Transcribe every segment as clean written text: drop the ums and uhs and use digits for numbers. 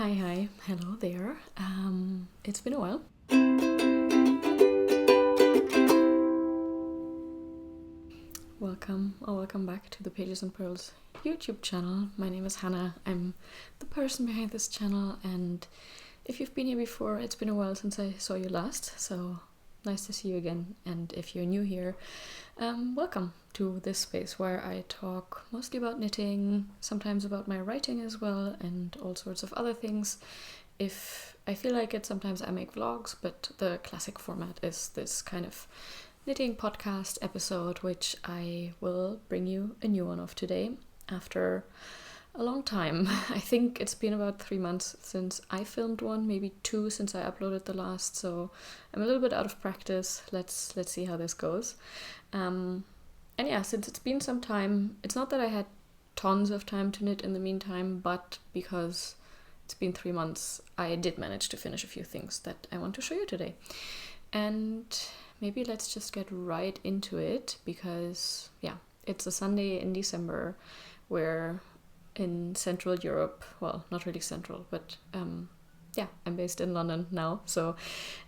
Hi, hello there. It's been a while. Welcome back to the Pages and Pearls YouTube channel. My name is Hannah. I'm the person behind this channel, and if you've been here before, it's been a while since I saw you last, so nice to see you again. And if you're new here, welcome to this space where I talk mostly about knitting, sometimes about my writing as well, and all sorts of other things. If I feel like it, sometimes I make vlogs, but the classic format is this kind of knitting podcast episode, which I will bring you a new one of today after a long time. I think it's been about 3 months since I filmed one, maybe 2 since I uploaded the last, so I'm a little bit out of practice. Let's see how this goes. And yeah, since it's been some time, it's not that I had tons of time to knit in the meantime, but because it's been 3 months, I did manage to finish a few things that I want to show you today. And maybe let's just get right into it, because yeah, it's a Sunday in December. We're in Central Europe. Well, not really central, but yeah, I'm based in London now. So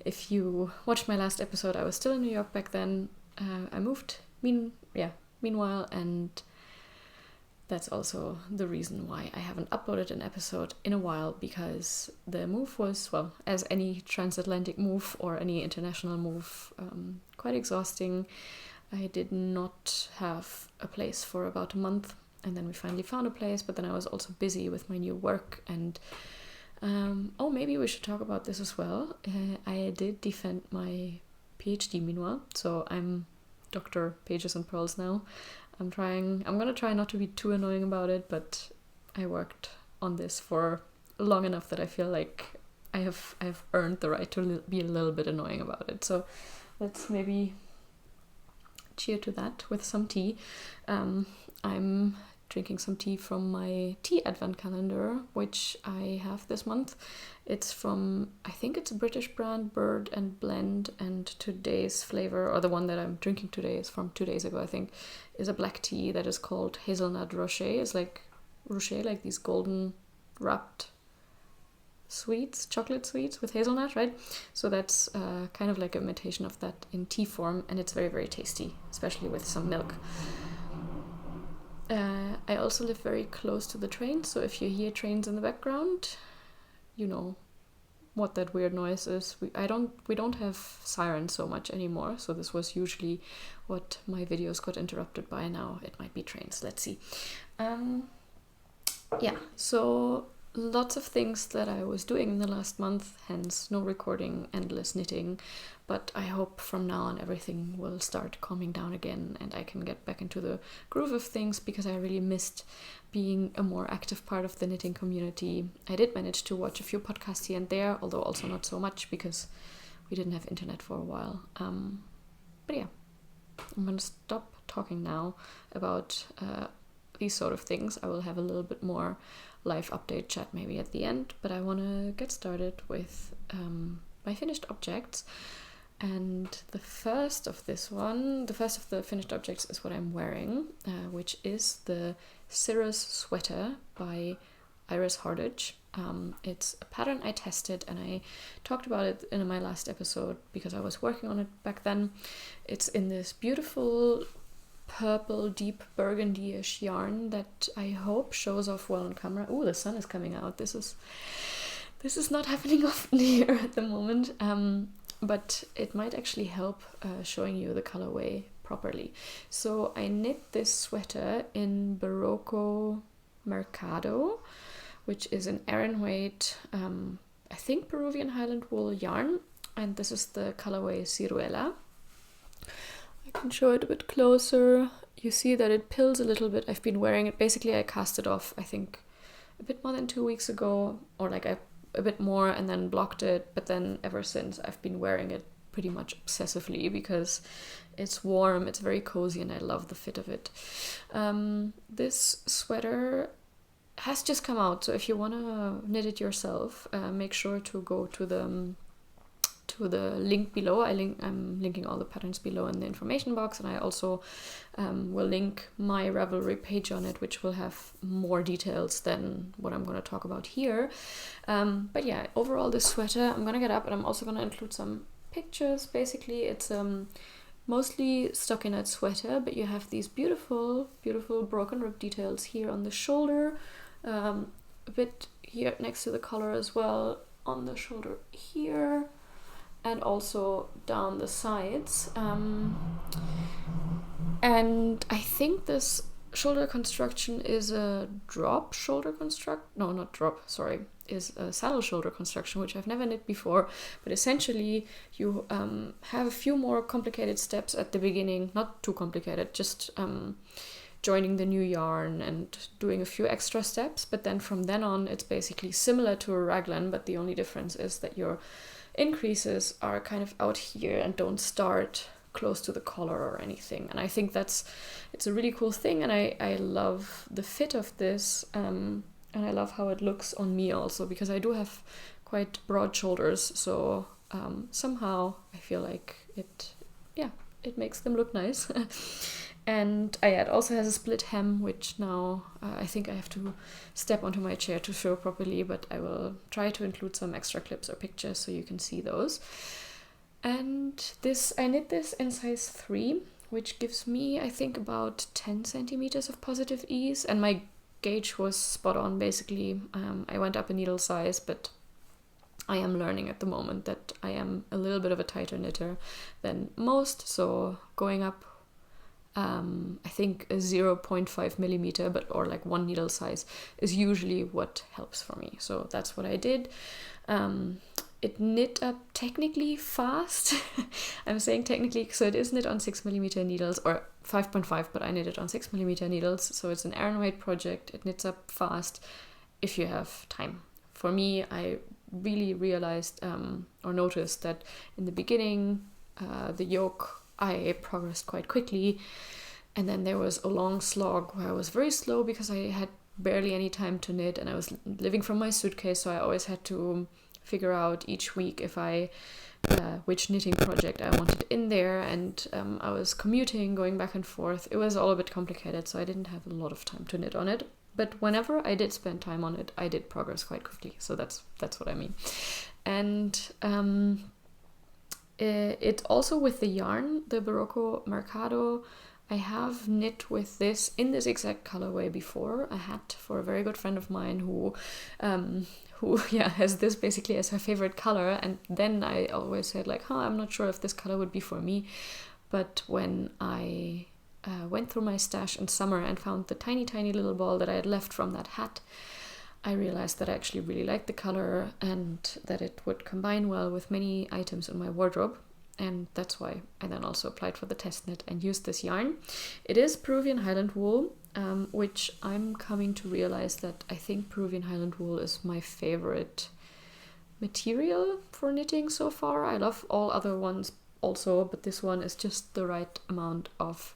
if you watched my last episode, I was still in New York back then. I moved meanwhile, and that's also the reason why I haven't uploaded an episode in a while, because the move was, well, as any transatlantic move or any international move, quite exhausting. I did not have a place for about a month, and then we finally found a place, but then I was also busy with my new work, and maybe we should talk about this as well. I did defend my PhD meanwhile, so I'm Dr. Pages and Pearls now. I'm gonna try not to be too annoying about it, but I worked on this for long enough that I feel like I've earned the right to be a little bit annoying about it. So let's maybe cheer to that with some tea. I'm drinking some tea from my tea advent calendar, which I have this month. It's from, I think it's a British brand, Bird and Blend, and today's flavor, or the one that I'm drinking today, is from 2 days ago, I think, is a black tea that is called Hazelnut Rocher. It's like Rocher, like these golden wrapped sweets, chocolate sweets with hazelnut, right? So that's kind of like an imitation of that in tea form, and it's very, very tasty, especially with some milk. I also live very close to the train, so if you hear trains in the background, you know what that weird noise is. We don't have sirens so much anymore, so this was usually what my videos got interrupted by. Now it might be trains. Let's see. Yeah, so lots of things that I was doing in the last month, hence no recording, endless knitting, but I hope from now on everything will start calming down again and I can get back into the groove of things, because I really missed being a more active part of the knitting community. I did manage to watch a few podcasts here and there, although also not so much because we didn't have internet for a while. But yeah, I'm gonna stop talking now about these sort of things. I will have a little bit more live update chat maybe at the end, but I want to get started with my finished objects. And the first of the finished objects is what I'm wearing, which is the Cirrus Sweater by Iris Hardage. It's a pattern I tested, and I talked about it in my last episode because I was working on it back then. It's in this beautiful purple, deep burgundy-ish yarn that I hope shows off well on camera. Ooh, the sun is coming out. This is not happening often here at the moment, but it might actually help showing you the colorway properly. So I knit this sweater in Barocco Mercado, which is an Aran weight, I think Peruvian Highland wool yarn, and this is the colorway Ciruela. I can show it a bit closer. You see that it pills a little bit. I've been wearing it. Basically, I cast it off, I think, a bit more than 2 weeks ago, or like a bit more, and then blocked it. But then ever since, I've been wearing it pretty much obsessively because it's warm, it's very cozy, and I love the fit of it. This sweater has just come out, so if you want to knit it yourself, make sure to go to to the link below. I'm linking all the patterns below in the information box, and I also will link my Ravelry page on it, which will have more details than what I'm going to talk about here. But yeah, overall this sweater, I'm going to get up and I'm also going to include some pictures. Basically, it's mostly stockinette sweater, but you have these beautiful, beautiful broken rib details here on the shoulder, a bit here next to the collar as well, on the shoulder here, and also down the sides. And I think this shoulder construction is a drop shoulder no, not drop, sorry, is a saddle shoulder construction, which I've never knit before. But essentially you have a few more complicated steps at the beginning, not too complicated, just joining the new yarn and doing a few extra steps. But then from then on, it's basically similar to a raglan, but the only difference is that your increases are kind of out here and don't start close to the collar or anything. And I think it's a really cool thing, and I love the fit of this, and I love how it looks on me also, because I do have quite broad shoulders, so somehow I feel like it makes them look nice. And it also has a split hem, which now I think I have to step onto my chair to show properly, but I will try to include some extra clips or pictures so you can see those. And I knit this in size 3, which gives me, I think, about 10 centimeters of positive ease, and my gauge was spot on, basically. I went up a needle size, but I am learning at the moment that I am a little bit of a tighter knitter than most, so going up I think a 0.5 millimeter, or like 1 needle size, is usually what helps for me. So that's what I did. It knit up technically fast. I'm saying technically, so it is knit on 6 millimeter needles, or 5.5, but I knit it on 6 millimeter needles. So it's an Aran weight project. It knits up fast if you have time. For me, I really realized or noticed that in the beginning, the yoke, I progressed quite quickly, and then there was a long slog where I was very slow because I had barely any time to knit, and I was living from my suitcase, so I always had to figure out each week if which knitting project I wanted in there, and I was commuting, going back and forth. It was all a bit complicated, so I didn't have a lot of time to knit on it. But whenever I did spend time on it, I did progress quite quickly. So that's what I mean. And it also, with the yarn, the Barocco Mercado, I have knit with this in this exact colorway before, a hat for a very good friend of mine who has this basically as her favorite color. And then I always said like, I'm not sure if this color would be for me. But when I went through my stash in summer and found the tiny, tiny little ball that I had left from that hat, I realized that I actually really liked the color and that it would combine well with many items in my wardrobe. And that's why I then also applied for the test knit and used this yarn. It is Peruvian Highland wool, which I'm coming to realize that I think Peruvian Highland wool is my favorite material for knitting so far. I love all other ones also, but this one is just the right amount of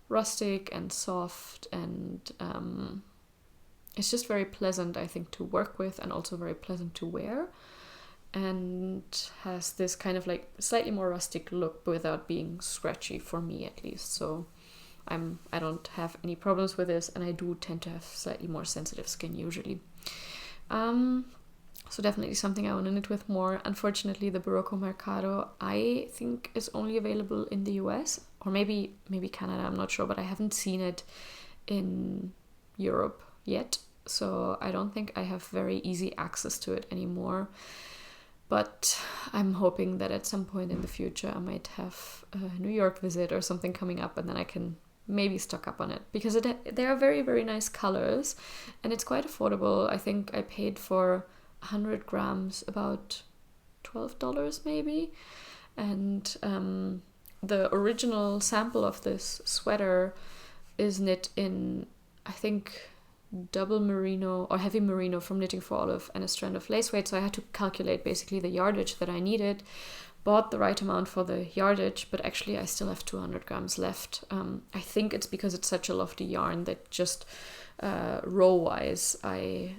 rustic and soft, and it's just very pleasant, I think, to work with, and also very pleasant to wear, and has this kind of like slightly more rustic look without being scratchy, for me at least. So I don't have any problems with this, and I do tend to have slightly more sensitive skin usually. So definitely something I want to knit with more. Unfortunately, the Barocco Mercado, I think, is only available in the US, or maybe Canada, I'm not sure, but I haven't seen it in Europe yet. So I don't think I have very easy access to it anymore. But I'm hoping that at some point in the future I might have a New York visit or something coming up, and then I can maybe stock up on it, because they are very, very nice colors, and it's quite affordable. I think I paid for 100 grams about $12 maybe, and the original sample of this sweater is knit in, I think, double merino or heavy merino from Knitting for Olive and a strand of lace weight. So I had to calculate basically the yardage that I needed, bought the right amount for the yardage, but actually I still have 200 grams left. I think it's because it's such a lofty yarn that just row wise I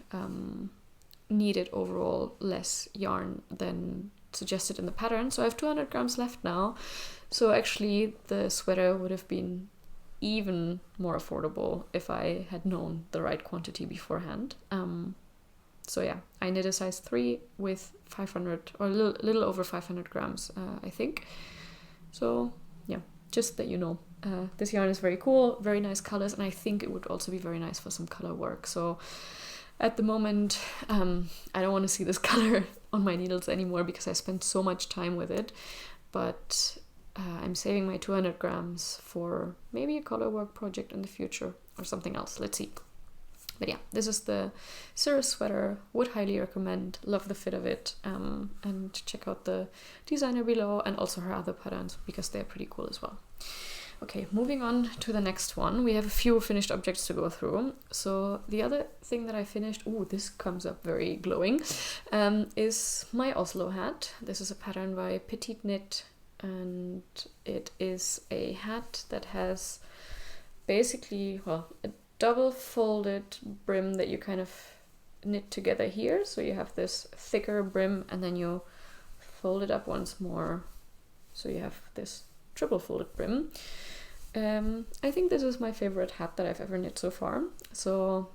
needed overall less yarn than suggested in the pattern. So I have 200 grams left now. So actually the sweater would have been even more affordable if I had known the right quantity beforehand. So yeah, I knit a size 3 with 500 or a little over 500 grams, I think. So yeah, just that you know. This yarn is very cool, very nice colors, and I think it would also be very nice for some color work. So at the moment, I don't want to see this color on my needles anymore because I spent so much time with it. But I'm saving my 200 grams for maybe a color work project in the future or something else. Let's see. But yeah, this is the Cirrus Sweater. Would highly recommend. Love the fit of it. And check out the designer below and also her other patterns because they're pretty cool as well. Okay, moving on to the next one. We have a few finished objects to go through. So the other thing that I finished, oh, this comes up very glowing, is my Oslo hat. This is a pattern by Petite Knit, and it is a hat that has basically, well, a double folded brim that you kind of knit together here. So you have this thicker brim and then you fold it up once more. So you have this triple folded brim. I think this is my favorite hat that I've ever knit so far. So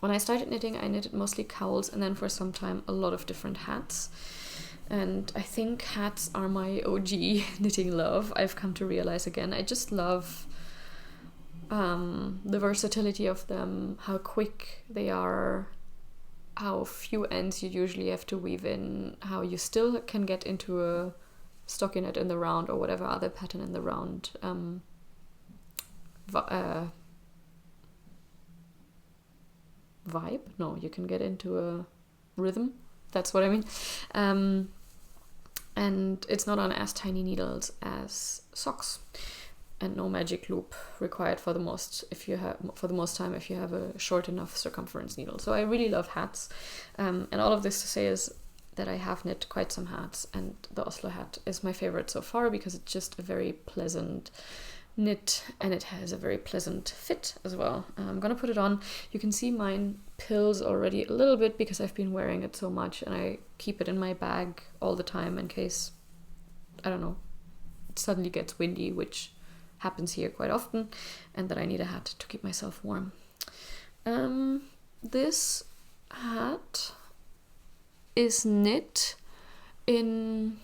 when I started knitting, I knitted mostly cowls and then for some time a lot of different hats. And I think hats are my OG knitting love. I've come to realize again, I just love the versatility of them, how quick they are, how few ends you usually have to weave in, how you still can get into a stockinette in the round or whatever other pattern in the round vibe. No, you can get into a rhythm. That's what I mean. And it's not on as tiny needles as socks, and no magic loop required for the most time if you have a short enough circumference needle. So I really love hats, and all of this to say is that I have knit quite some hats, and the Oslo hat is my favorite so far because it's just a very pleasant knit and it has a very pleasant fit as well. I'm gonna put it on. You can see mine pills already a little bit because I've been wearing it so much, and I keep it in my bag all the time in case, I don't know, it suddenly gets windy, which happens here quite often, and that I need a hat to keep myself warm. This hat is knit in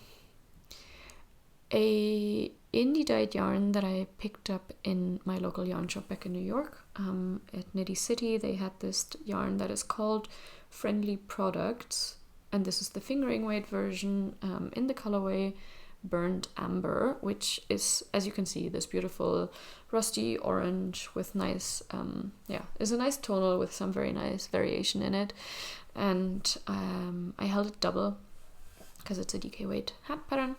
a indie dyed yarn that I picked up in my local yarn shop back in New York. At Nitty City they had this yarn that is called Friendly Products, and this is the fingering weight version in the colorway Burnt Amber, which is, as you can see, this beautiful rusty orange with nice is a nice tonal with some very nice variation in it. And I held it double because it's a DK weight hat pattern,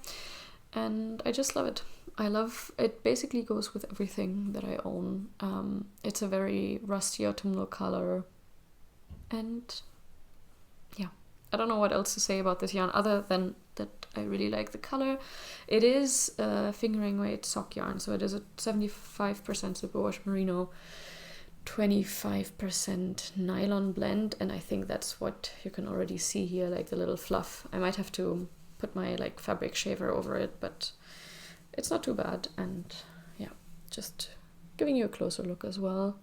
and I just love it. I love it. Basically goes with everything that I own. It's a very rusty autumnal color, and yeah, I don't know what else to say about this yarn other than that I really like the color. It is a fingering weight sock yarn, so it is a 75% superwash merino, 25% nylon blend, and I think that's what you can already see here, like the little fluff. I might have to put my like fabric shaver over it, but it's not too bad. And yeah, just giving you a closer look as well.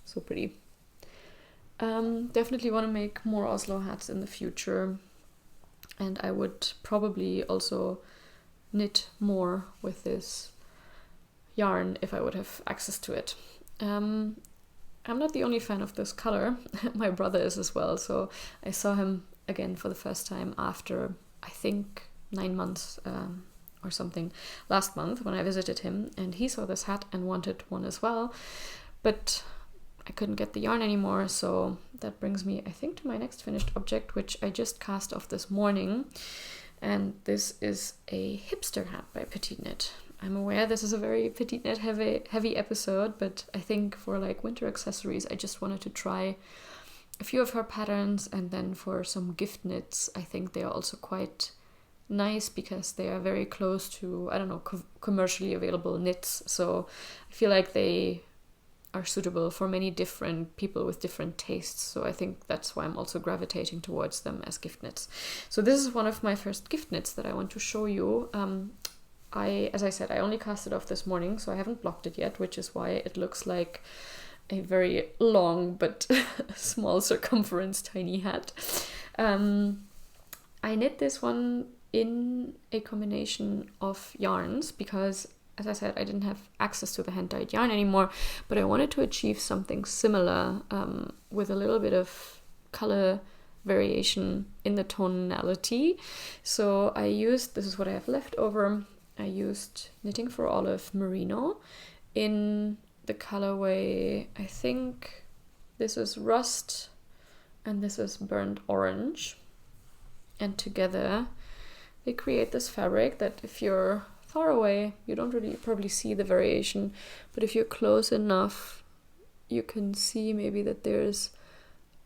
So pretty. Definitely want to make more Oslo hats in the future, and I would probably also knit more with this yarn if I would have access to it. I'm not the only fan of this color. My brother is as well, so I saw him again for the first time after I think 9 months or something last month when I visited him, and he saw this hat and wanted one as well, but I couldn't get the yarn anymore. So that brings me, I think, to my next finished object, which I just cast off this morning, and this is a hipster hat by Petite Knit. I'm aware this is a very Petite Knit heavy episode, but I think for like winter accessories I just wanted to try a few of her patterns, and then for some gift knits I think they are also quite nice because they are very close to, I don't know, commercially available knits. So I feel like they are suitable for many different people with different tastes. So I think that's why I'm also gravitating towards them as gift knits. So this is one of my first gift knits that I want to show you. As I said, I only cast it off this morning, so I haven't blocked it yet, which is why it looks like a very long but small circumference tiny hat. I knit this one in a combination of yarns because, as I said, I didn't have access to the hand-dyed yarn anymore, but I wanted to achieve something similar with a little bit of color variation in the tonality. So I used, this is what I have left over, I used Knitting for Olive Merino in the colorway, I think this is Rust and this is Burnt Orange. And together they create this fabric that if you're far away, you don't really probably see the variation, but if you're close enough, you can see maybe that there's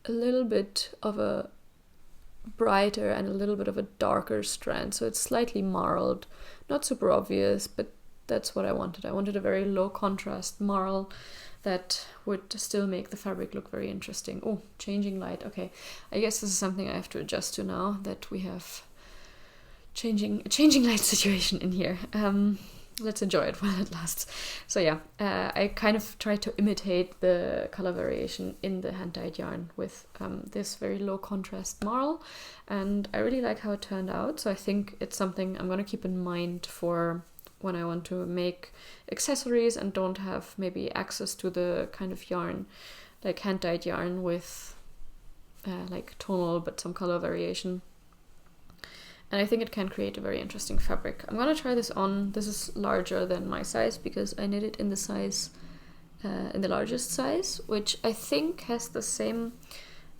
a little bit of a brighter and a little bit of a darker strand. So it's slightly marled, not super obvious, but that's what I wanted. I wanted a very low contrast marl that would still make the fabric look very interesting. Oh, changing light. Okay, I guess this is something I have to adjust to now that we have a changing light situation in here. Let's enjoy it while it lasts. So yeah, I kind of tried to imitate the color variation in the hand-dyed yarn with this very low contrast marl, and I really like how it turned out. So I think it's something I'm going to keep in mind for when I want to make accessories and don't have maybe access to the kind of yarn, like hand-dyed yarn with like tonal but some color variation. And I think it can create a very interesting fabric. I'm gonna try this on. This is larger than my size because I knit it in the size, in the largest size, which I think has the same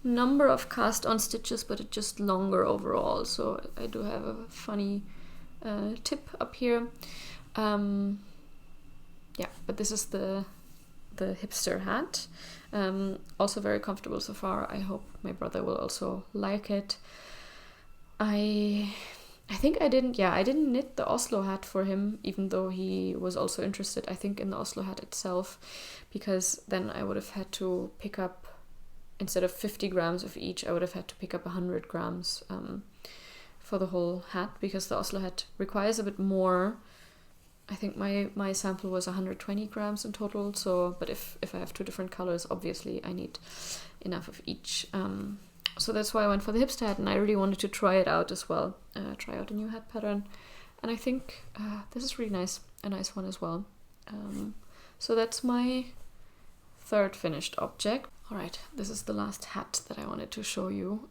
number of cast on stitches, but it's just longer overall. So I do have a funny tip up here. Yeah, but this is the Hipster Hat. Also very comfortable so far. I hope my brother will also like it. I think I didn't knit the Oslo Hat for him, even though he was also interested, I think, in the Oslo Hat itself, because then I would have had to pick up, instead of 50 grams of each, I would have had to pick up 100 grams for the whole hat, because the Oslo Hat requires a bit more. I think my sample was 120 grams in total, so, but if I have two different colors, obviously I need enough of each. So that's why I went for the Hipster Hat, and I really wanted to try it out as well, try out a new hat pattern. And I think this is really nice, a nice one as well. So that's my third finished object. All right, this is the last hat that I wanted to show you.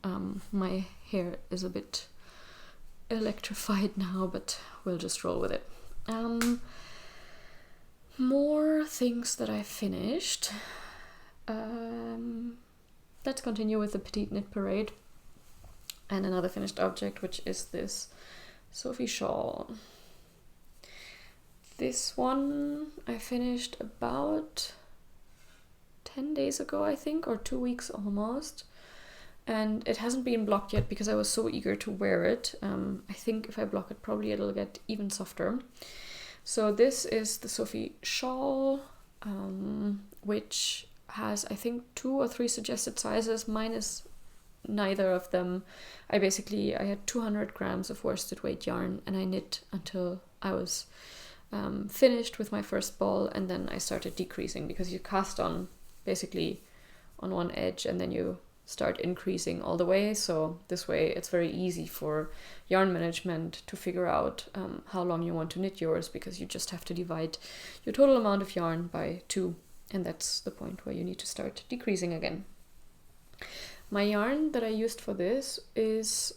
My hair is a bit electrified now, but we'll just roll with it. More things that I finished. Let's continue with the Petite Knit Parade and another finished object, which is this Sophie Shawl. This one I finished about 10 days ago, I think, or 2 weeks almost. And it hasn't been blocked yet because I was so eager to wear it. I think if I block it, probably it'll get even softer. So this is the Sophie Shawl, which has, I think, 2 or 3 suggested sizes. Mine is neither of them. I had 200 grams of worsted weight yarn, and I knit until I was finished with my first ball, and then I started decreasing because you cast on basically on one edge and then you start increasing all the way. So this way it's very easy for yarn management to figure out how long you want to knit yours, because you just have to divide your total amount of yarn by 2. And that's the point where you need to start decreasing again. My yarn that I used for this is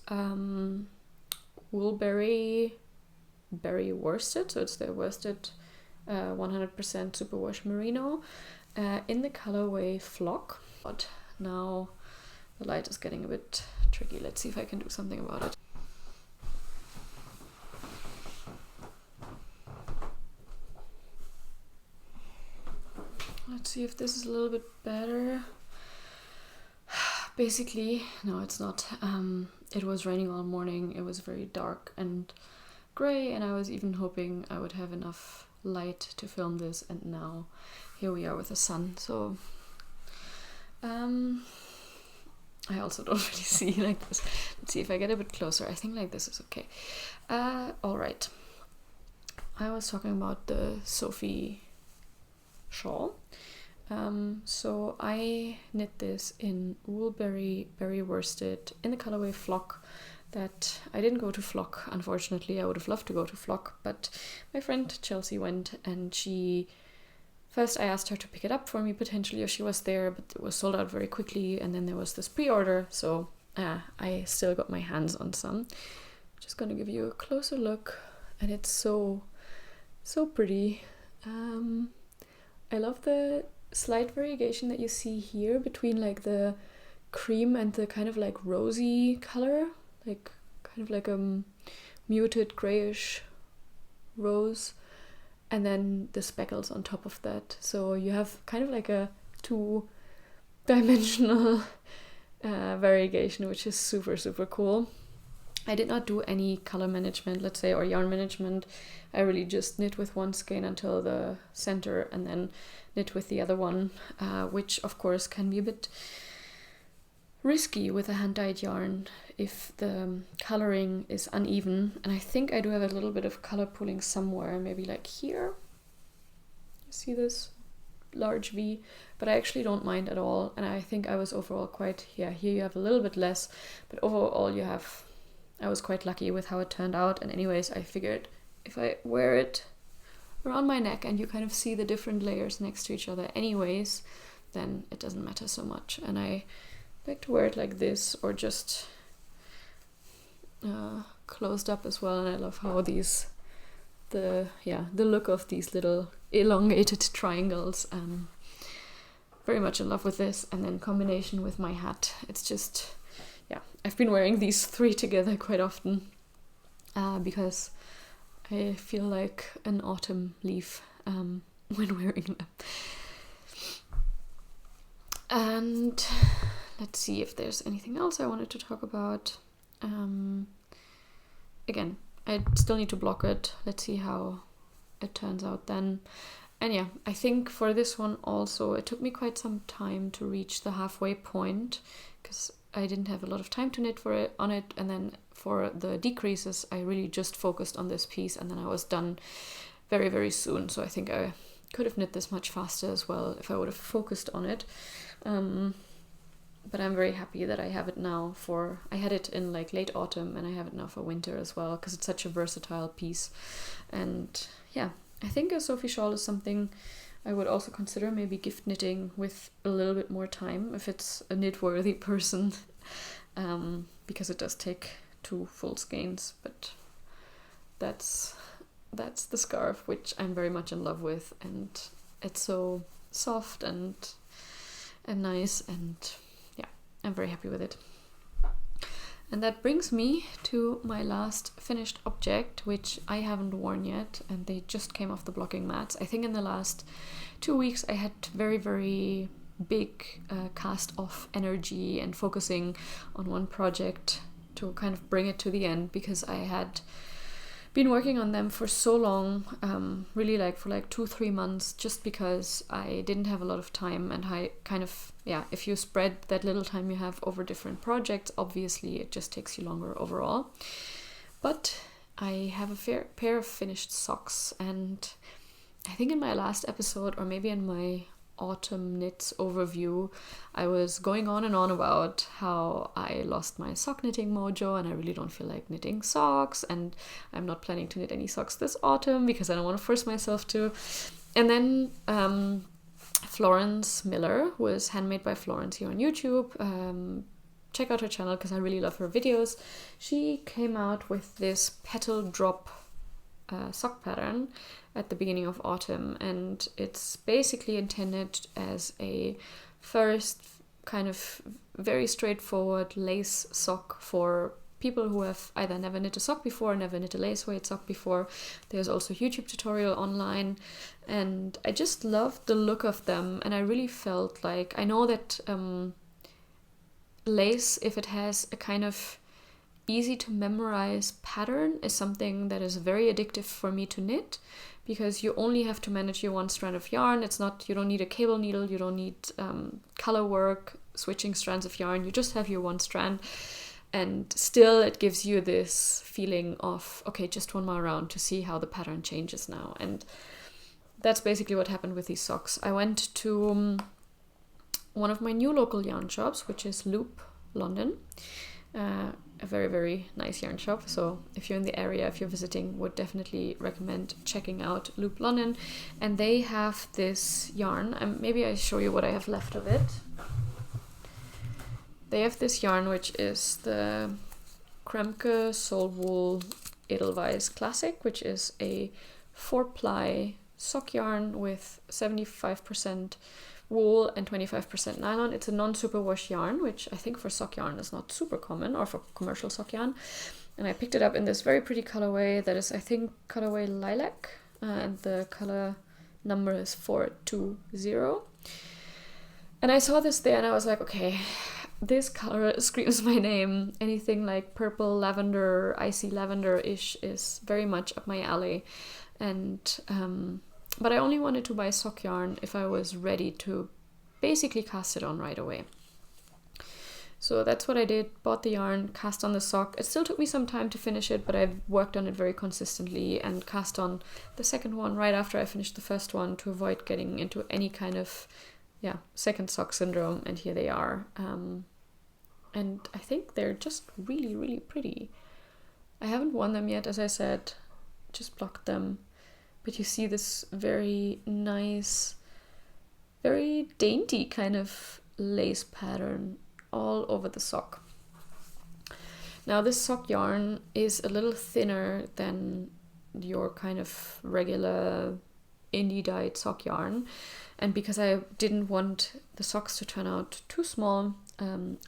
woolberry berry worsted. So it's the worsted 100% superwash merino in the colorway Flock. But now the light is getting a bit tricky. Let's see if I can do something about it. Let's see if this is a little bit better. Basically, no, it's not. It was raining all morning. It was very dark and gray, and I was even hoping I would have enough light to film this, and now here we are with the sun. So I also don't really see like this. Let's see if I get a bit closer. I think like this is okay. All right. I was talking about the Sophie Shawl. So I knit this in woolberry berry worsted in the colorway Flock. That I didn't go to Flock, unfortunately. I would have loved to go to Flock, but my friend Chelsea went, and first I asked her to pick it up for me potentially if she was there, but it was sold out very quickly, and then there was this pre-order, so I still got my hands on some. Just gonna give you a closer look, and it's so pretty. I love the slight variegation that you see here between like the cream and the kind of like rosy color, like kind of like a muted grayish rose, and then the speckles on top of that. So you have kind of like a two-dimensional variegation, which is super cool. I did not do any color management, let's say, or yarn management. I really just knit with one skein until the center and then knit with the other one, which of course can be a bit risky with a hand-dyed yarn if the coloring is uneven. And I think I do have a little bit of color pooling somewhere, maybe like here. You see this large V, but I actually don't mind at all. And I think I was overall quite, here you have a little bit less, but overall I was quite lucky with how it turned out. And anyways, I figured if I wear it around my neck and you kind of see the different layers next to each other anyways, then it doesn't matter so much. And I like to wear it like this, or just closed up as well. And I love how the look of these little elongated triangles. Very much in love with this, and then combination with my hat. It's just, I've been wearing these three together quite often because I feel like an autumn leaf when wearing them. And let's see if there's anything else I wanted to talk about. Again, I still need to block it. Let's see how it turns out then. And I think for this one also, it took me quite some time to reach the halfway point because I didn't have a lot of time to knit on it. And then for the decreases, I really just focused on this piece, and then I was done very, very soon. So I think I could have knit this much faster as well if I would have focused on it. But I'm very happy that I have it now I had it in like late autumn, and I have it now for winter as well, because it's such a versatile piece. And I think a Sophie Shawl is something I would also consider maybe gift knitting with a little bit more time if it's a knit-worthy person, because it does take 2 full skeins. But that's the scarf, which I'm very much in love with, and it's so soft and nice, and I'm very happy with it. And that brings me to my last finished object, which I haven't worn yet, and they just came off the blocking mats. I think in the last 2 weeks I had very, very big cast off energy and focusing on one project to kind of bring it to the end, because I had been working on them for so long, really like for like 2-3 months, just because I didn't have a lot of time. And I kind of, if you spread that little time you have over different projects, obviously it just takes you longer overall. But I have a fair pair of finished socks, and I think in my last episode, or maybe in my autumn knits overview, I was going on and on about how I lost my sock knitting mojo, and I really don't feel like knitting socks, and I'm not planning to knit any socks this autumn because I don't want to force myself to. And then Florence Miller, who is Handmade by Florence here on YouTube, check out her channel because I really love her videos. She came out with this petal drop sock pattern at the beginning of autumn, and it's basically intended as a first kind of very straightforward lace sock for people who have either never knit a sock before, never knit a lace weight sock before. There's also a YouTube tutorial online, and I just loved the look of them. And I really felt like, I know that lace, if it has a kind of easy to memorize pattern is something that is very addictive for me to knit, because you only have to manage your one strand of yarn. It's not, you don't need a cable needle, you don't need color work, switching strands of yarn, you just have your one strand. And still it gives you this feeling of, okay, just one more round to see how the pattern changes now. And that's basically what happened with these socks. I went to one of my new local yarn shops, which is Loop London. A very, very nice yarn shop. So if you're in the area, if you're visiting, would definitely recommend checking out Loop London. And they have this yarn. Maybe I show you what I have left of it. They have this yarn, which is the Kremke Soul Wool Edelweiss Classic, which is a 4-ply sock yarn with 75% wool and 25% nylon. It's a non-superwash yarn, which I think for sock yarn is not super common, or for commercial sock yarn. And I picked it up in this very pretty colorway that is, I think, colorway Lilac, and the color number is 420. And I saw this there and I was like, okay, this color screams my name. Anything like purple, lavender, icy lavender-ish is very much up my alley. And but I only wanted to buy sock yarn if I was ready to basically cast it on right away. So that's what I did. Bought the yarn, cast on the sock. It still took me some time to finish it, but I've worked on it very consistently and cast on the second one right after I finished the first one to avoid getting into any kind of second sock syndrome. And here they are. And I think they're just really, really pretty. I haven't worn them yet, as I said, just blocked them. But you see this very nice, very dainty kind of lace pattern all over the sock. Now this sock yarn is a little thinner than your kind of regular indie dyed sock yarn. And because I didn't want the socks to turn out too small,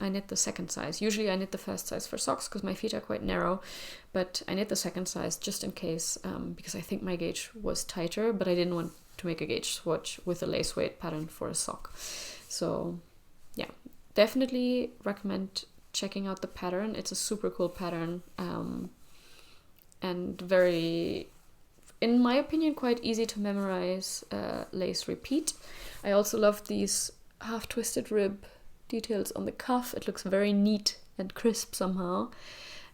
I knit the second size. Usually I knit the first size for socks because my feet are quite narrow, but I knit the second size just in case, because I think my gauge was tighter, but I didn't want to make a gauge swatch with a lace weight pattern for a sock. So yeah, definitely recommend checking out the pattern. It's a super cool pattern, and very, in my opinion, quite easy to memorize lace repeat. I also love these half twisted rib details on the cuff. It looks very neat and crisp somehow.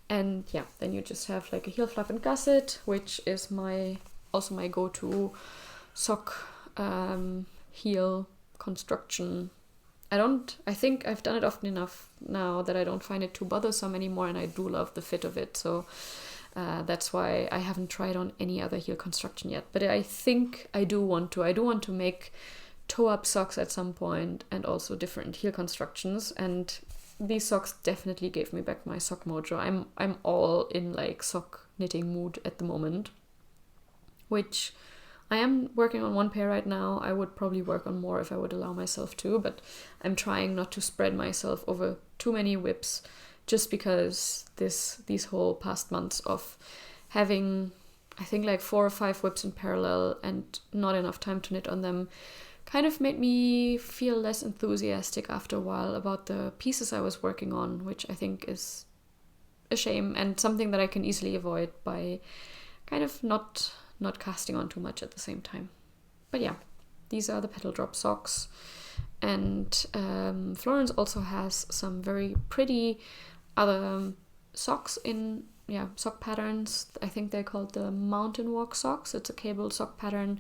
And yeah, then you just have like a heel flap and gusset, which is also my go-to sock heel construction. I think I've done it often enough now that I don't find it too bothersome anymore, and I do love the fit of it. So that's why I haven't tried on any other heel construction yet. But I think I do want to make toe-up socks at some point, and also different heel constructions. And these socks definitely gave me back my sock mojo. I'm all in like sock knitting mood at the moment, which I am working on one pair right now. I would probably work on more if I would allow myself to, but I'm trying not to spread myself over too many whips, just because these whole past months of having, I think, like 4 or 5 whips in parallel and not enough time to knit on them kind of made me feel less enthusiastic after a while about the pieces I was working on, which I think is a shame and something that I can easily avoid by kind of not casting on too much at the same time. But yeah, these are the Petal drop socks. And Florence also has some very pretty other socks in sock patterns. I think they're called the Mountain Walk socks. It's a cable sock pattern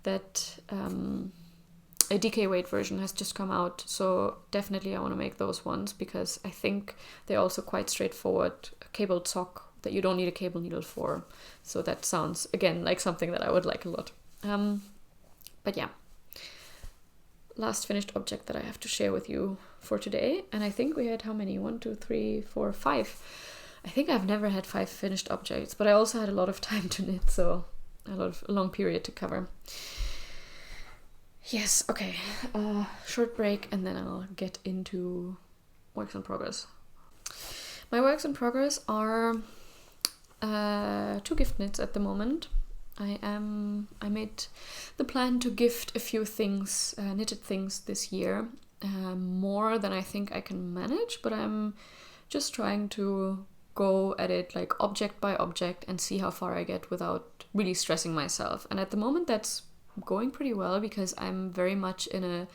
that a DK weight version has just come out, so definitely I want to make those ones, because I think they're also quite straightforward, a cabled sock that you don't need a cable needle for. So that sounds, again, like something that I would like a lot. But yeah, last finished object that I have to share with you for today. And I think we had how many? 1, 2, 3, 4, 5. I think I've never had 5 finished objects, but I also had a lot of time to knit, so a long period to cover. Yes, okay, short break and then I'll get into works in progress. My works in progress are 2 gift knits at the moment. I made the plan to gift a few things, knitted things this year, more than I think I can manage, but I'm just trying to go at it like object by object and see how far I get without really stressing myself. And at the moment that's going pretty well because I'm very much in a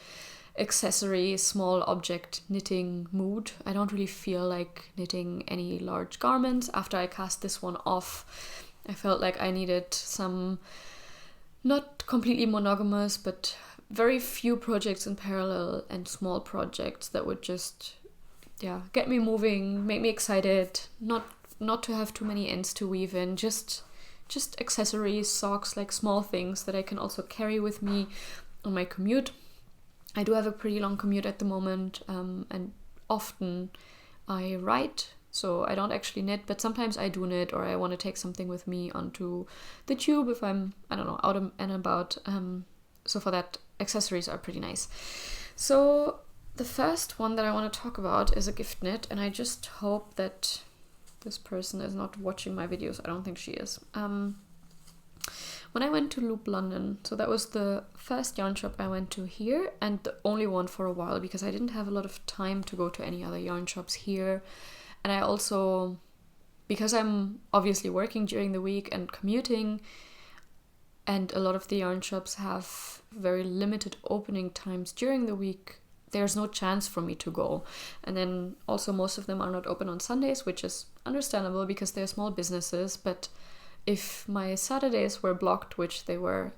accessory small object knitting mood. I don't really feel like knitting any large garments. After I cast this one off, I felt like I needed some not completely monogamous but very few projects in parallel and small projects that would just get me moving, make me excited, not to have too many ends to weave in, just accessories, socks, like small things that I can also carry with me on my commute. I do have a pretty long commute at the moment, and often I write, so I don't actually knit, but sometimes I do knit, or I want to take something with me onto the tube if I'm, I don't know, out and about. So for that, accessories are pretty nice. So the first one that I want to talk about is a gift knit, and I just hope that this person is not watching my videos. I don't think she is. When I went to Loop London, so that was the first yarn shop I went to here, and the only one for a while because I didn't have a lot of time to go to any other yarn shops here. And I also, because I'm obviously working during the week and commuting, and a lot of the yarn shops have very limited opening times during the week, there's no chance for me to go. And then also most of them are not open on Sundays, which is understandable because they're small businesses. But if my Saturdays were blocked, which they were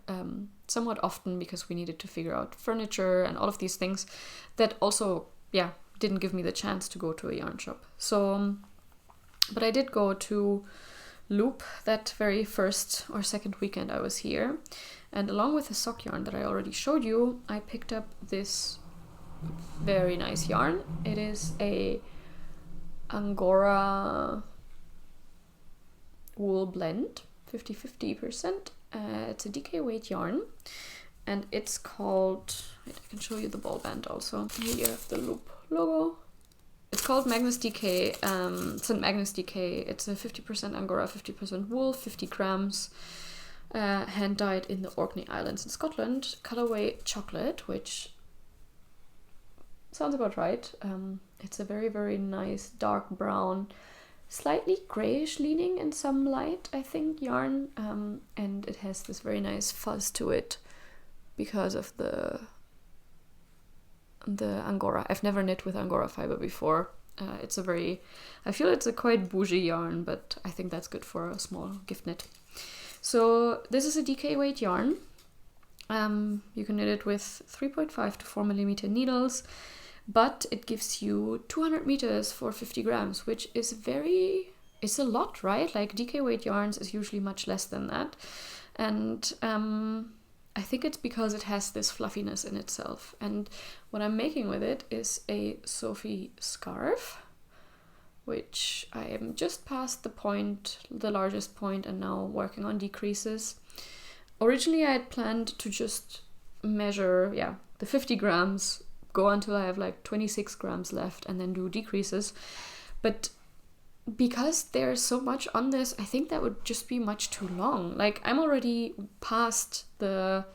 somewhat often because we needed to figure out furniture and all of these things, that also, didn't give me the chance to go to a yarn shop. So, but I did go to Loop that very first or second weekend I was here. And along with the sock yarn that I already showed you, I picked up this very nice yarn. It is a Angora wool blend, 50-50%. It's a DK weight yarn, and it's called, wait, I can show you the ball band also. Here you have the Loop logo. It's called Magnus DK, St. Magnus DK. It's a 50% Angora, 50% wool, 50 grams, hand dyed in the Orkney Islands in Scotland. Colorway chocolate, which sounds about right. It's a very, very nice dark brown, slightly grayish leaning in some light, I think, yarn. And it has this very nice fuzz to it because of the Angora. I've never knit with Angora fiber before. It's a very, I feel it's a quite bougie yarn, but I think that's good for a small gift knit. So this is a DK weight yarn. You can knit it with 3.5 to 4 millimeter needles, but it gives you 200 meters for 50 grams, which is it's a lot, right? Like DK weight yarns is usually much less than that. And I think it's because it has this fluffiness in itself. And what I'm making with it is a Sophie Scarf, which I am just past the point, the largest point, and now working on decreases. Originally I had planned to just measure, the 50 grams, go until I have like 26 grams left and then do decreases. But because there's so much on this, I think that would just be much too long. Like, I'm already past the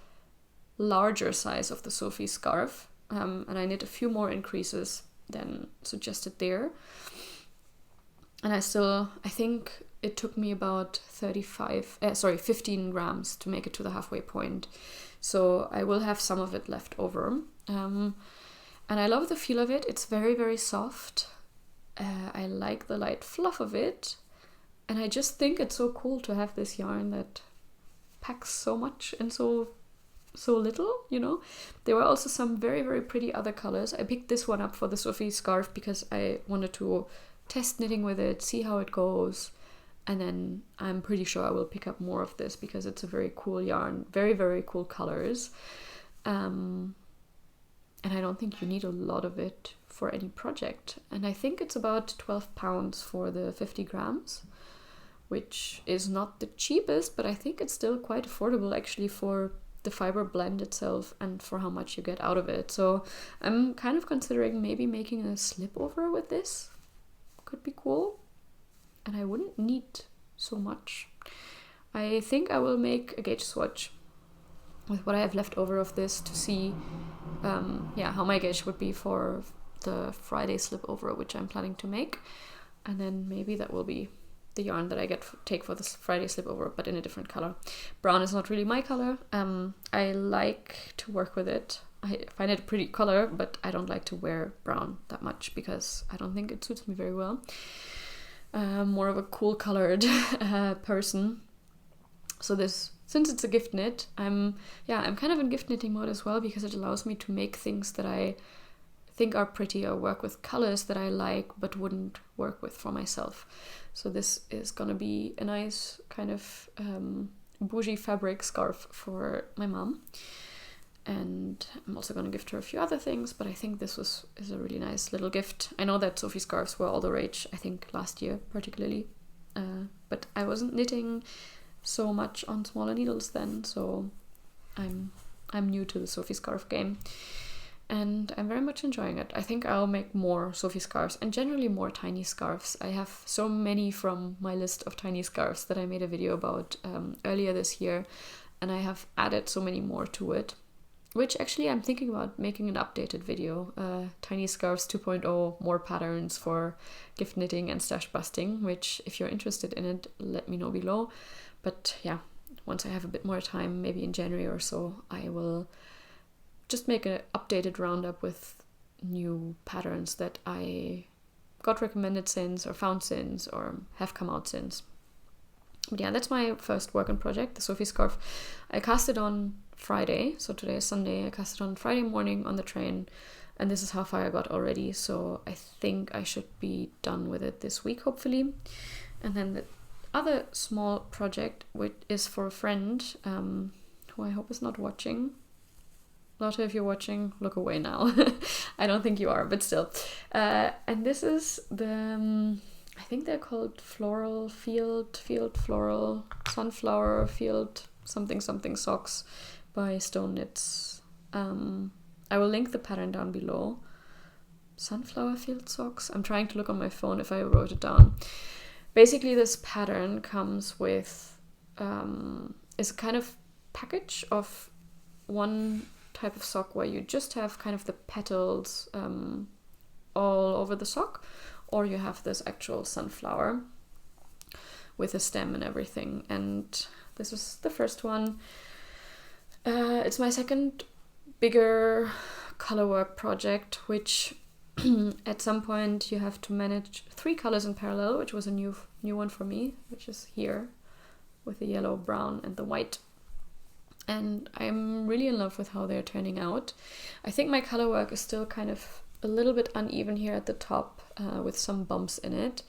larger size of the Sophie Scarf, and I knit a few more increases than suggested there. And I think it took me about 15 grams to make it to the halfway point. So I will have some of it left over. And I love the feel of it. It's very, very soft. I like the light fluff of it. And I just think it's so cool to have this yarn that packs so much and so little, you know. There were also some very, very pretty other colors. I picked this one up for the Sophie Scarf because I wanted to test knitting with it, see how it goes. And then I'm pretty sure I will pick up more of this because it's a very cool yarn. Very, very cool colors. And I don't think you need a lot of it for any project. And I think it's about 12 pounds for the 50 grams, which is not the cheapest, but I think it's still quite affordable actually for the fiber blend itself and for how much you get out of it. So I'm kind of considering maybe making a slip over with this. Could be cool. And I wouldn't need so much. I think I will make a gauge swatch with what I have left over of this to see how my gauge would be for the Friday slip over, which I'm planning to make. and then maybe that will be the yarn that I take for this Friday slipover, but in a different color. Brown is not really my color. I like to work with it. I find it a pretty color, but I don't like to wear brown that much because I don't think it suits me very well. More of a cool colored person. So since it's a gift knit, I'm kind of in gift knitting mode as well, because it allows me to make things that I think are pretty or work with colors that I like but wouldn't work with for myself. So this is gonna be a nice kind of bougie fabric scarf for my mom. And I'm also going to gift her a few other things, but I think this is a really nice little gift. I know that Sophie scarves were all the rage, I think last year particularly, but I wasn't knitting so much on smaller needles then, so I'm new to the Sophie scarf game, and I'm very much enjoying it. I think I'll make more Sophie scarves and generally more tiny scarves. I have so many from my list of tiny scarves that I made a video about earlier this year, and I have added so many more to it. Which actually I'm thinking about making an updated video, Tiny Scarves 2.0, more patterns for gift knitting and stash busting, which if you're interested in it, let me know below. But yeah, once I have a bit more time, maybe in January or so, I will just make an updated roundup with new patterns that I got recommended since, or found since, or have come out since. But yeah, that's my first work in project, the Sophie scarf. I cast it on Friday, so today is Sunday. I cast it on Friday morning on the train, and this is how far I got already, so I think I should be done with it this week, hopefully. And then the other small project, which is for a friend, who I hope is not watching. Lotte, if you're watching, look away now. I don't think you are, but still. And this is the... I think they're called floral floral sunflower field something socks by Stone Knits. I will link the pattern down below. Sunflower field socks. I'm trying to look on my phone if I wrote it down. Basically, this pattern comes with is a kind of package of one type of sock where you just have kind of the petals all over the sock, or you have this actual sunflower with a stem and everything. And this is the first one. It's my second bigger colorwork project, which at some point you have to manage 3 colors in parallel, which was a new one for me, which is here with the yellow, brown and the white. And I'm really in love with how they're turning out. I think my colorwork is still kind of a little bit uneven here at the top, with some bumps in it.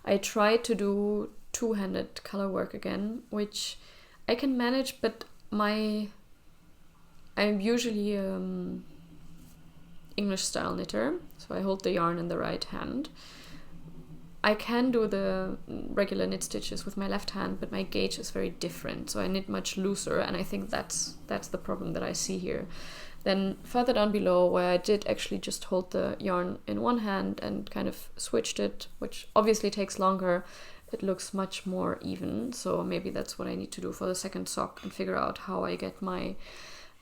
I tried to do two-handed color work again, which I can manage, but I'm usually English style knitter, so I hold the yarn in the right hand. I can do the regular knit stitches with my left hand, but my gauge is very different, so I knit much looser, and I think that's the problem that I see here. Then further down below, where I did actually just hold the yarn in one hand and kind of switched it, which obviously takes longer, it looks much more even. So maybe that's what I need to do for the second sock and figure out how I get my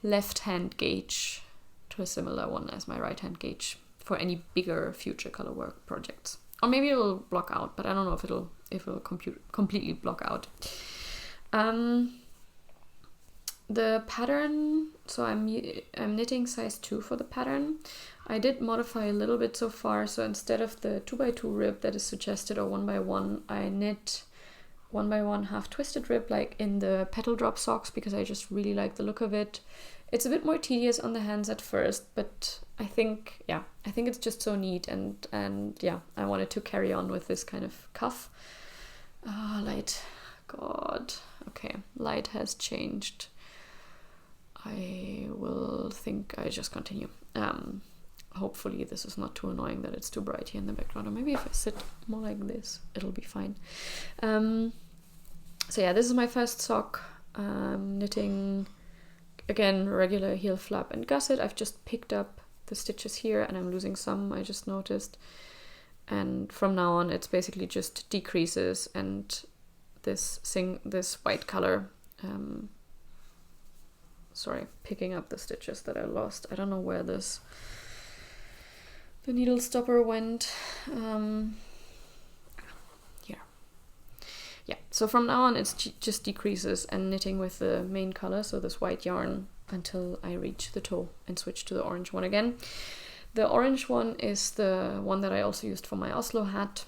left hand gauge to a similar one as my right hand gauge for any bigger future colorwork projects. Or maybe it'll block out, but I don't know if it'll completely block out. The pattern, so I'm knitting size 2 for the pattern. I did modify a little bit so far, so instead of the 2x2 rib that is suggested, or 1x1, I knit 1x1 half twisted rib like in the Petal drop socks, because I just really like the look of it. It's a bit more tedious on the hands at first, but I think it's just so neat, and yeah, I wanted to carry on with this kind of cuff. Light, God, okay, light has changed. I will think I just continue. Hopefully this is not too annoying that it's too bright here in the background, or maybe if I sit more like this, it'll be fine. So yeah, this is my first sock. Knitting, again, regular heel flap and gusset. I've just picked up the stitches here and I'm losing some, I just noticed. And from now on, it's basically just decreases and this white color. Sorry, picking up the stitches that I lost. I don't know where the needle stopper went. yeah, so from now on it's just decreases and knitting with the main color, so this white yarn, until I reach the toe and switch to the orange one again. The orange one is the one that I also used for my Oslo hat.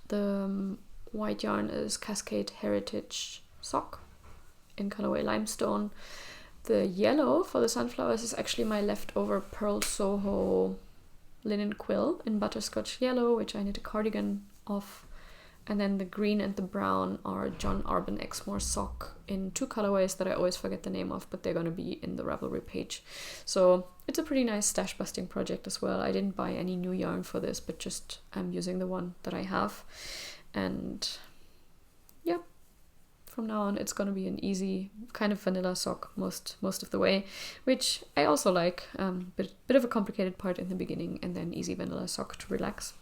The white yarn is Cascade Heritage Sock in colorway Limestone. The yellow for the sunflowers is actually my leftover Pearl Soho linen quill in butterscotch yellow, which I knit a cardigan of. And then the green and the brown are John Arbon Exmoor sock in 2 colorways that I always forget the name of, but they're going to be in the Ravelry page. So it's a pretty nice stash busting project as well. I didn't buy any new yarn for this, but just I'm using the one that I have. And yeah, from now on it's going to be an easy kind of vanilla sock most of the way, which I also like. Bit of a complicated part in the beginning, and then easy vanilla sock to relax.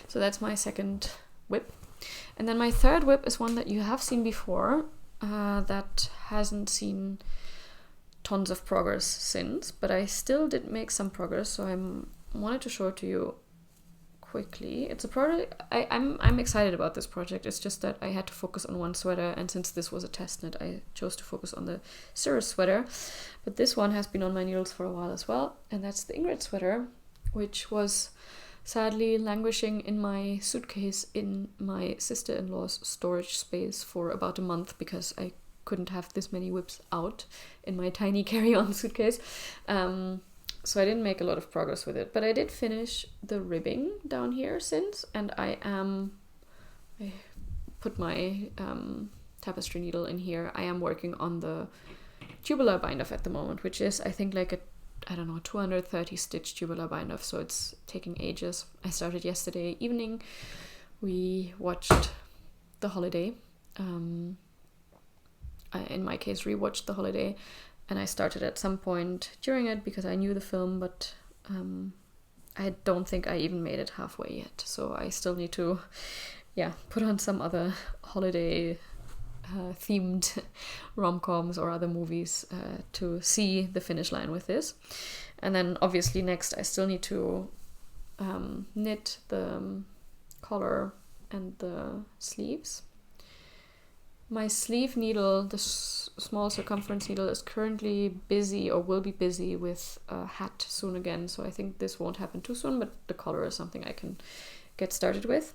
So that's my second whip. And then my third whip is one that you have seen before, that hasn't seen tons of progress since, but I still did make some progress, so I wanted to show it to you quickly. It's a project I'm excited about. This project. It's just that I had to focus on one sweater, and since this was a test knit, I chose to focus on the Cirrus Sweater. But this one has been on my needles for a while as well, and that's the Ingrid Sweater, which was sadly languishing in my suitcase in my sister-in-law's storage space for about a month because I couldn't have this many whips out in my tiny carry-on suitcase. So I didn't make a lot of progress with it, but I did finish the ribbing down here since, and I put my tapestry needle in here. I am working on the tubular bind off at the moment, which is I think like a 230 stitch tubular bind off, so it's taking ages. I started yesterday evening. We watched The Holiday. In my case, rewatched The Holiday, and I started at some point during it because I knew the film, but I don't think I even made it halfway yet. So I still need to, put on some other holiday themed rom-coms or other movies to see the finish line with this. And then obviously next I still need to knit the collar and the sleeves. My sleeve needle, the small circumference needle, is currently busy or will be busy with a hat soon again, so I think this won't happen too soon, but the collar is something I can get started with.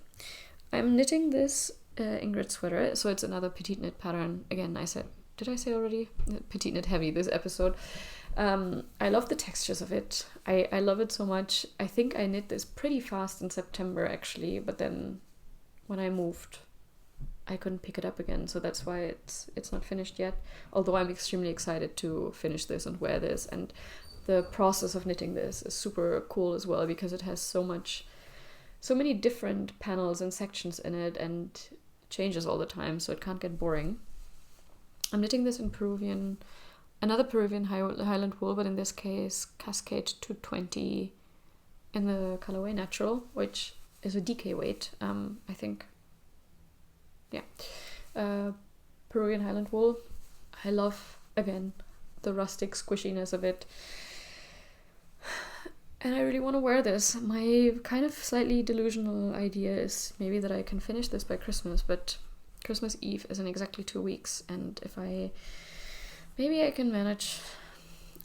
I'm knitting this Ingrid Sweater, so it's another petite knit pattern. Again, did I say already? Petite knit heavy this episode. I love the textures of it. I love it so much. I think I knit this pretty fast in September actually, but then when I moved I couldn't pick it up again, so that's why it's not finished yet. Although I'm extremely excited to finish this and wear this, and the process of knitting this is super cool as well because it has so many different panels and sections in it and changes all the time, so it can't get boring. I'm knitting this in another Peruvian Highland wool, but in this case Cascade 220 in the colorway Natural, which is a DK weight, I think. Peruvian Highland wool. I love, again, the rustic squishiness of it. And I really want to wear this. My kind of slightly delusional idea is maybe that I can finish this by Christmas, but Christmas Eve is in exactly 2 weeks, and maybe I can manage,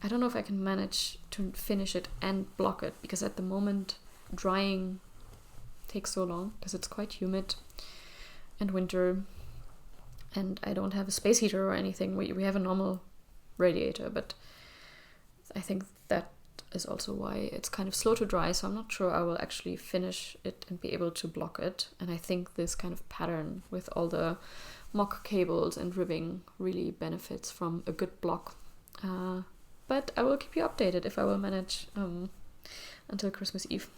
I don't know if I can manage to finish it and block it, because at the moment drying takes so long because it's quite humid and winter, and I don't have a space heater or anything. We have a normal radiator, but I think that is also why it's kind of slow to dry, so I'm not sure I will actually finish it and be able to block it. And I think this kind of pattern with all the mock cables and ribbing really benefits from a good block. But I will keep you updated if I will manage until Christmas Eve.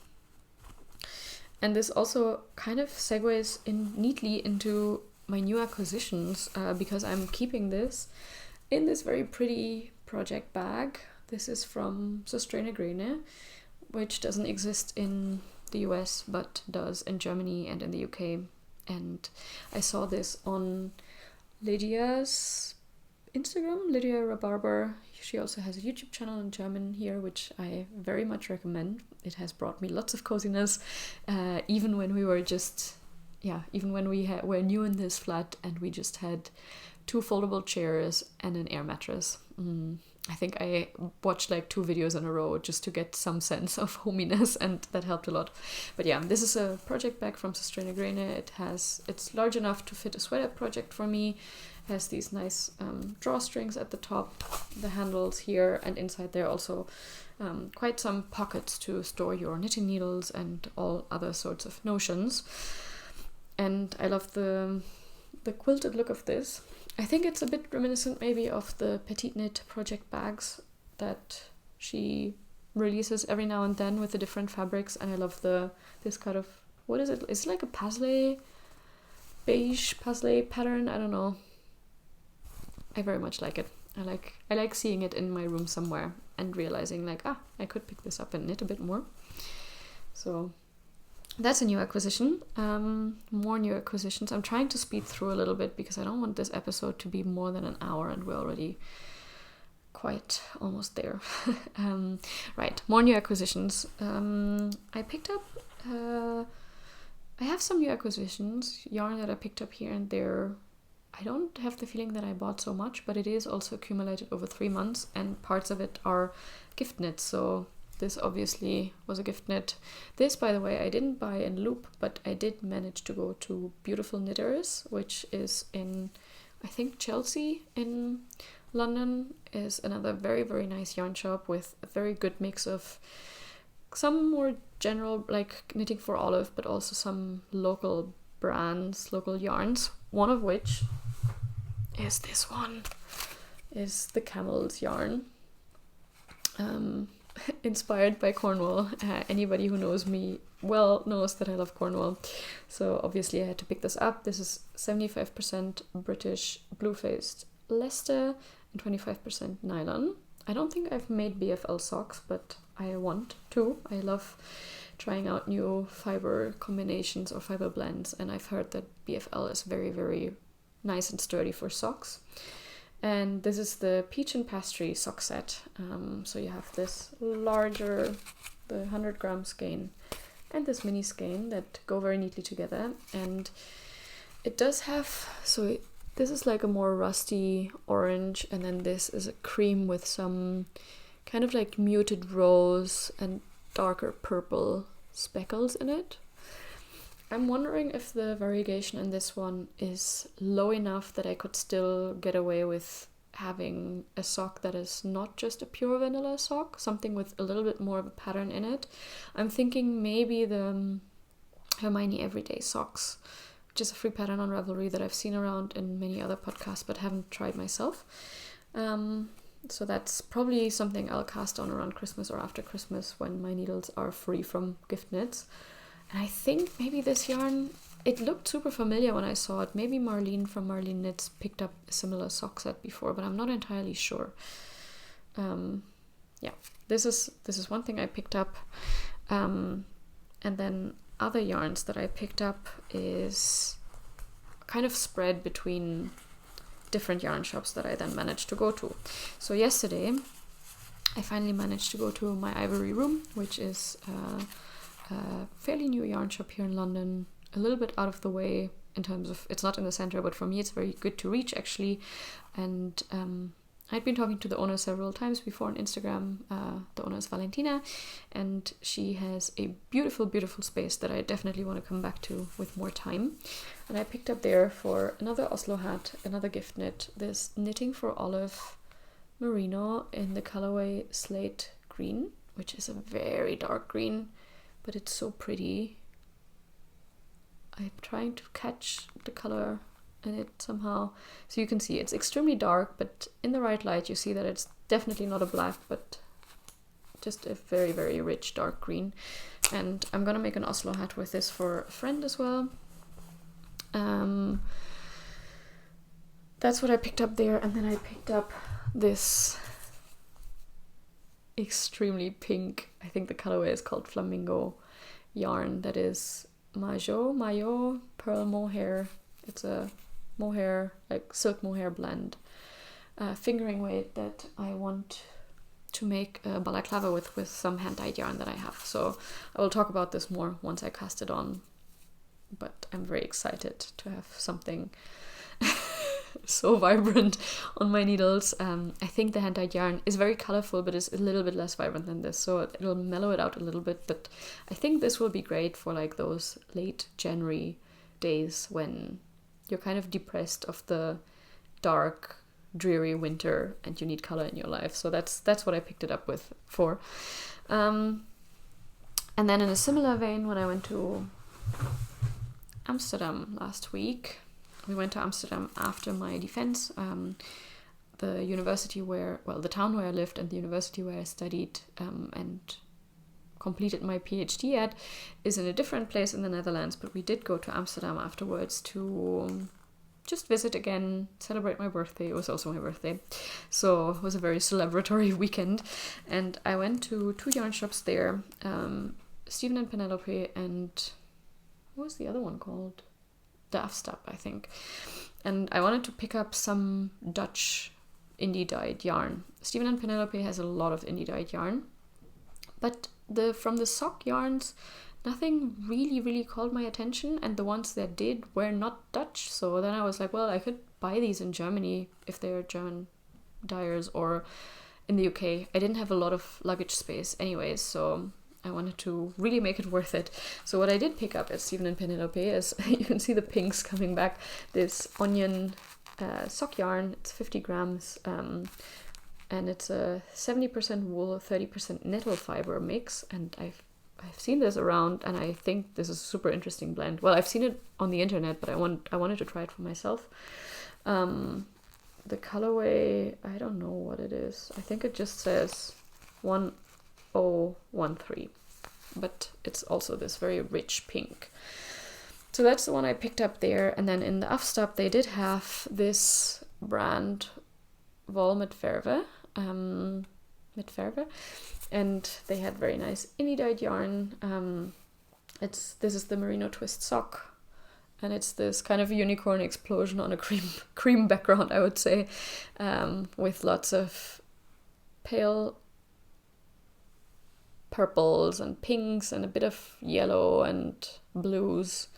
And this also kind of segues neatly into my new acquisitions, because I'm keeping this in this very pretty project bag. This is from Sostrene Grene, which doesn't exist in the US but does in Germany and in the UK. And I saw this on Lydia's Instagram, Lydia Rabarber. She also has a YouTube channel in German here, which I very much recommend. It has brought me lots of coziness, even when we were just yeah, even when we're new in this flat and we just had 2 foldable chairs and an air mattress. I think I watched like 2 videos in a row just to get some sense of hominess, and that helped a lot. But yeah, this is a project bag from Sostrene Grene. It's large enough to fit a sweater project for me. It has these nice drawstrings at the top, the handles here, and inside there also quite some pockets to store your knitting needles and all other sorts of notions. And I love the quilted look of this. I think it's a bit reminiscent maybe of the Petite Knit project bags that she releases every now and then with the different fabrics. And I love this kind of, what is it? It's like a beige paisley pattern. I don't know. I very much like it. I like seeing it in my room somewhere and realizing like, I could pick this up and knit a bit more. So that's a new acquisition. More new acquisitions. I'm trying to speed through a little bit because I don't want this episode to be more than an hour, and we're already quite almost there. Right, more new acquisitions. I picked up, I have some new acquisitions, yarn that I picked up here and there. I don't have the feeling that I bought so much, but it is also accumulated over 3 months, and parts of it are gift knits, so this obviously was a gift knit. This, by the way, I didn't buy in Loop, but I did manage to go to Beautiful Knitters, which is in, I think, Chelsea in London. Is another very, very nice yarn shop with a very good mix of some more general, like knitting for Olive, but also some local brands, local yarns. One of which is this one, is the Camel's yarn. Inspired by Cornwall. Anybody who knows me well knows that I love Cornwall, so obviously I had to pick this up. This is 75% British blue-faced Leicester and 25% nylon. I don't think I've made BFL socks, but I want to. I love trying out new fiber combinations or fiber blends, and I've heard that BFL is very, very nice and sturdy for socks. And this is the Peach and Pastry sock set. So you have this larger, the 100 gram skein, and this mini skein that go very neatly together. And it does have, this is like a more rusty orange, and then this is a cream with some kind of like muted rose and darker purple speckles in it. I'm wondering if the variegation in this one is low enough that I could still get away with having a sock that is not just a pure vanilla sock, something with a little bit more of a pattern in it. I'm thinking maybe the Hermione Everyday Socks, which is a free pattern on Ravelry that I've seen around in many other podcasts but haven't tried myself. So that's probably something I'll cast on around Christmas or after Christmas when my needles are free from gift knits. And I think maybe this yarn, it looked super familiar when I saw it. Maybe Marlene from Marlene Knits picked up a similar sock set before, but I'm not entirely sure. Yeah, this is one thing I picked up. And then other yarns that I picked up is kind of spread between different yarn shops that I then managed to go to. So yesterday, I finally managed to go to my Ivory Room, which is a fairly new yarn shop here in London, a little bit out of the way in terms of, it's not in the center, but for me it's very good to reach actually. And I'd been talking to the owner several times before on Instagram. The owner is Valentina, and she has a beautiful, beautiful space that I definitely want to come back to with more time. And I picked up there for another Oslo Hat, another gift knit, this Knitting for Olive Merino in the colorway Slate Green, which is a very dark green, but it's so pretty. I'm trying to catch the color in it somehow. So you can see it's extremely dark, but in the right light you see that it's definitely not a black, but just a very, very rich dark green. And I'm gonna make an Oslo hat with this for a friend as well. That's what I picked up there. And then I picked up this extremely pink, I think the colorway is called Flamingo yarn, that is Majo pearl mohair. It's a mohair, like silk mohair blend, fingering weight that I want to make a balaclava with some hand-dyed yarn that I have. So I will talk about this more once I cast it on. but I'm very excited to have something so vibrant on my needles. I think the hand-dyed yarn is very colorful, but it's a little bit less vibrant than this, so it'll mellow it out a little bit. But I think this will be great for like those late January days when you're kind of depressed of the dark, dreary winter and you need color in your life. So that's what I picked it up with for. And then in a similar vein, when I went to Amsterdam last week, we went to Amsterdam after my defense. The university the town where I lived and the university where I studied and completed my PhD at is in a different place in the Netherlands, but we did go to Amsterdam afterwards to just visit again, celebrate my birthday. It was also my birthday, so it was a very celebratory weekend. And I went to 2 yarn shops there, Stephen and Penelope, and what was the other one called? The Afstap, I think. And I wanted to pick up some Dutch indie dyed yarn. Stephen and Penelope has a lot of indie dyed yarn, but from the sock yarns, nothing really called my attention, and the ones that did were not Dutch. So then I was like, well, I could buy these in Germany if they're German dyers, or in the UK. I didn't have a lot of luggage space anyways, so I wanted to really make it worth it. So what I did pick up at Stephen and Penelope is, you can see the pinks coming back, this onion sock yarn. It's 50 grams, and it's a 70% wool, 30% nettle fiber mix. And I've seen this around, and I think this is a super interesting blend. Well, I've seen it on the internet, but I wanted to try it for myself. The colorway, I don't know what it is. I think it just says 1013, but it's also this very rich pink. So that's the one I picked up there. And then in the Afstap, they did have this brand Wool met Verve, and they had very nice indie dyed yarn. This is the Merino twist sock, and it's this kind of unicorn explosion on a cream background, I would say, with lots of pale purples and pinks and a bit of yellow and blues.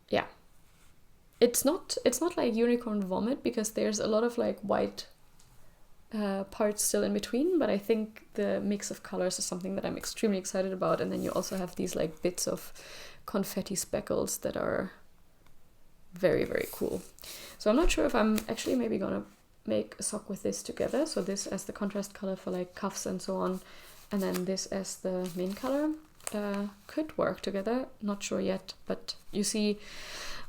Yeah, it's not like unicorn vomit, because there's a lot of like white parts still in between, but I think the mix of colors is something that I'm extremely excited about. And then you also have these like bits of confetti speckles that are very cool. So I'm not sure if I'm actually maybe gonna make a sock with this together, so this as the contrast color for like cuffs and so on, and then this as the main color. Could work together, not sure yet, but you see,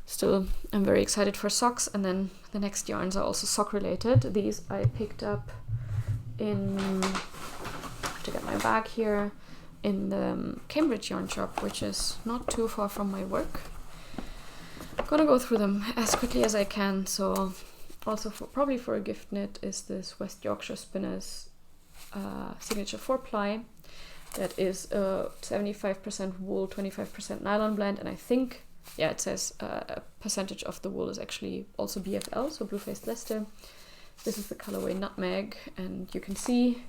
still I'm very excited for socks. And then the next yarns are also sock related. These I picked up in, I have to get my bag here, in the Cambridge yarn shop, which is not too far from my work. I'm gonna go through them as quickly as I can. So also probably for a gift knit is this West Yorkshire Spinners signature 4-ply. That is a 75% wool, 25% nylon blend, and I think, yeah, it says a percentage of the wool is actually also BFL, so blue-faced Leicester. This is the colorway Nutmeg, and you can see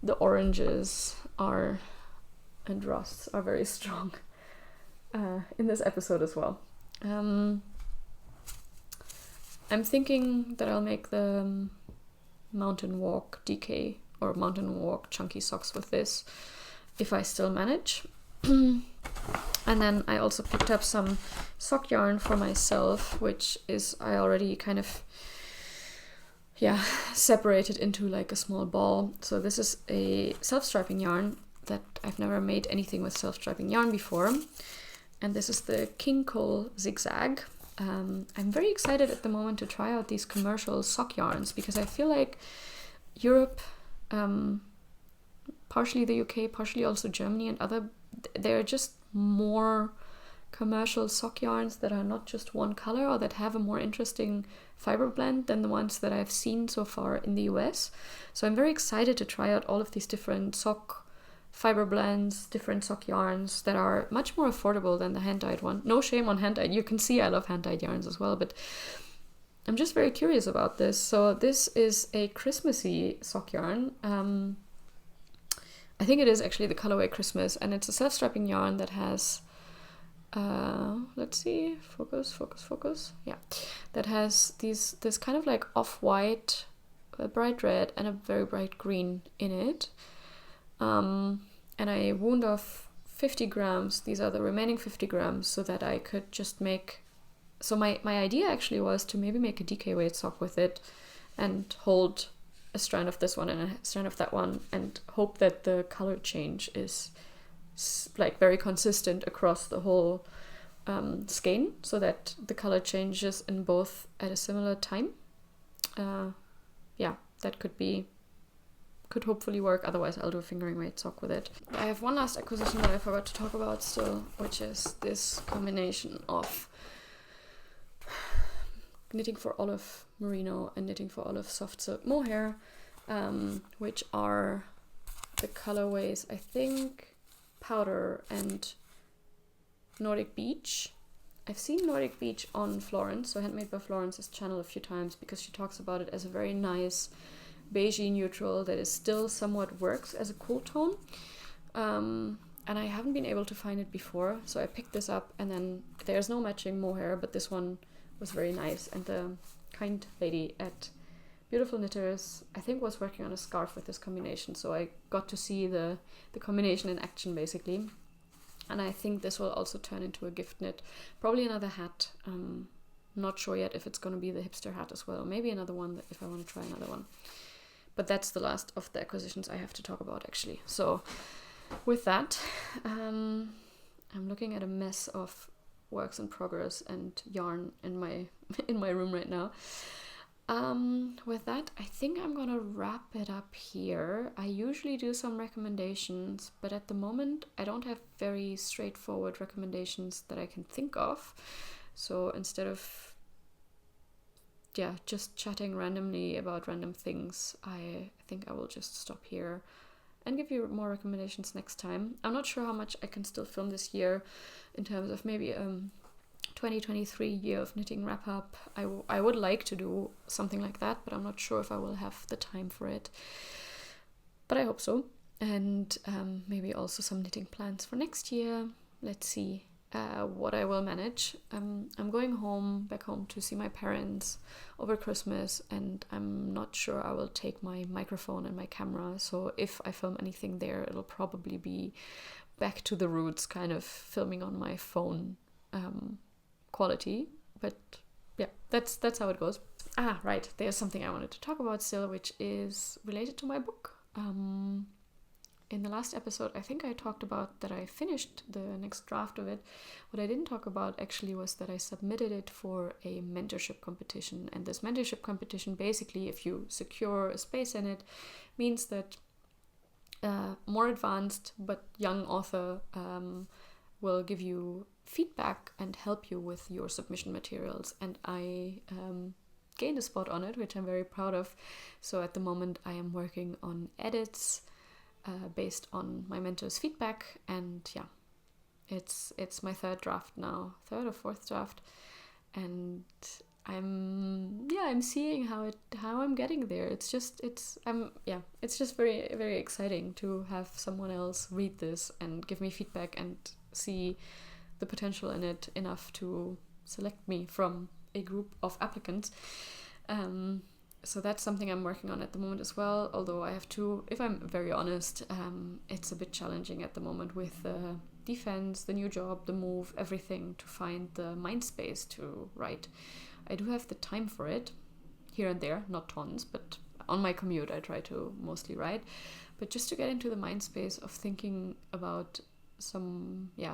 the oranges and rusts are very strong in this episode as well. I'm thinking that I'll make the Mountain Walk DK or Mountain Walk chunky socks with this, if I still manage. And then I also picked up some sock yarn for myself, which is, I already kind of, separated into like a small ball. So this is a self-striping yarn that I've never made anything with self-striping yarn before. And this is the King Cole Zigzag. I'm very excited at the moment to try out these commercial sock yarns, because I feel like Europe, partially the UK, partially also Germany and there are just more commercial sock yarns that are not just one color, or that have a more interesting fiber blend than the ones that I've seen so far in the US. So I'm very excited to try out all of these different sock fiber blends, different sock yarns that are much more affordable than the hand-dyed one. No shame on hand-dyed. You can see I love hand-dyed yarns as well, but I'm just very curious about this. So this is a Christmassy sock yarn. I think it is actually the colorway Christmas, and it's a self-striping yarn that has let's see, focus. Yeah, that has this kind of like off-white, a bright red and a very bright green in it. And I wound off 50 grams. These are the remaining 50 grams so that I could just make... So my idea actually was to maybe make a DK weight sock with it and hold a strand of this one and a strand of that one and hope that the color change is like very consistent across the whole skein so that the color changes in both at a similar time. Yeah, that could hopefully work. Otherwise I'll do a fingering weight sock with it. I have one last acquisition that I forgot to talk about still, which is this combination of knitting for olive merino and knitting for olive soft silk mohair, which are the colorways, I think, Powder and Nordic Beach. I've seen Nordic Beach on Florence, so Handmade by Florence's channel a few times, because she talks about it as a very nice beigey neutral that is still somewhat works as a cool tone. And I haven't been able to find it before, so I picked this up, and then there's no matching mohair, but this one was very nice, and the kind lady at Beautiful Knitters, I think, was working on a scarf with this combination, so I got to see the combination in action basically. And I think this will also turn into a gift knit, probably another hat. Not sure yet if it's going to be the hipster hat as well, maybe another one if I want to try another one. But that's the last of the acquisitions I have to talk about actually. So with that, I'm looking at a mess of works in progress and yarn in my room right now. With that, I think I'm gonna wrap it up here. I usually do some recommendations, but at the moment I don't have very straightforward recommendations that I can think of. So instead of just chatting randomly about random things, I think I will just stop here and give you more recommendations next time. I'm not sure how much I can still film this year in terms of maybe 2023 year of knitting wrap up. I would like to do something like that, but I'm not sure if I will have the time for it. But I hope so. And maybe also some knitting plans for next year. Let's see what I will manage. I'm going back home to see my parents over Christmas, and I'm not sure I will take my microphone and my camera. So if I film anything there, it'll probably be back to the roots, kind of filming on my phone quality. But yeah, that's how it goes. Right, there's something I wanted to talk about still, which is related to my book. In the last episode, I think I talked about that I finished the next draft of it. What I didn't talk about actually was that I submitted it for a mentorship competition. And this mentorship competition, basically, if you secure a space in it, means that more advanced but young author will give you feedback and help you with your submission materials. And I gained a spot on it, which I'm very proud of. So at the moment I am working on edits based on my mentor's feedback, and yeah, it's my third or fourth draft, and I'm seeing how I'm getting there. It's just very, very exciting to have someone else read this and give me feedback and see the potential in it enough to select me from a group of applicants. So that's something I'm working on at the moment as well, although I have to, if I'm very honest, it's a bit challenging at the moment with the defense, the new job, the move, everything, to find the mind space to write. I do have the time for it, here and there, not tons, but on my commute I try to mostly write. But just to get into the mind space of thinking about